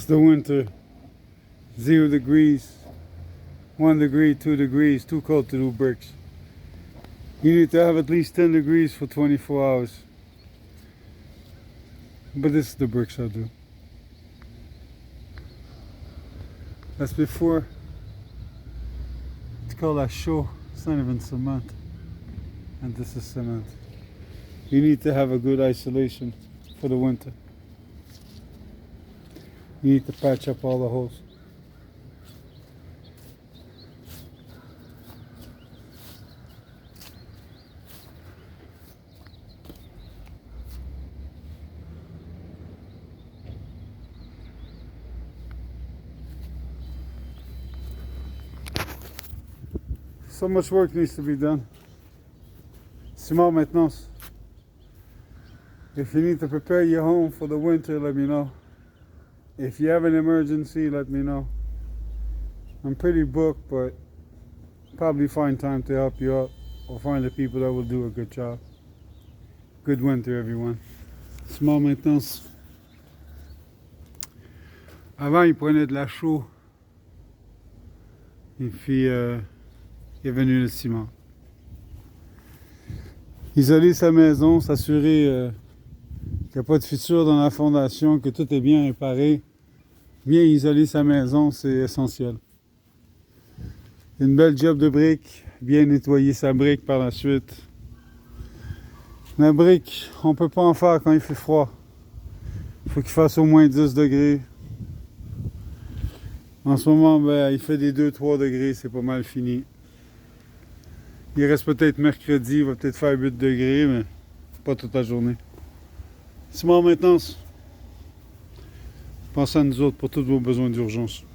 It's the winter. 0 degrees, 1 degree, 2 degrees, too cold to do bricks. You need to have at least 10 degrees for 24 hours. But this is the bricks I do. That's before. It's called a show. It's not even cement. And this is cement. You need to have a good isolation for the winter. You need to patch up all the holes. So much work needs to be done. Simard maintenance. If you need to prepare your home for the winter, let me know. If you have an emergency, let me know. I'm pretty booked, but probably find time to help you out or find the people that will do a good job. Good winter, everyone. Simard maintenance. Avant, il prenait de la chaux. Et puis, il est venu le ciment. Isoler sa maison, s'assurer qu'il n'y a pas de fissure dans la fondation, que tout est bien réparé. Bien isoler sa maison, c'est essentiel. Une belle job de brique, bien nettoyer sa brique par la suite. La brique, on ne peut pas en faire quand il fait froid. Il faut qu'il fasse au moins 10 degrés. En ce moment, ben, il fait des 2-3 degrés, c'est pas mal fini. Il reste peut-être mercredi, il va peut-être faire 8 degrés, mais pas toute la journée. Simard maintenance. Pensez à nous autres pour tous vos besoins d'urgence.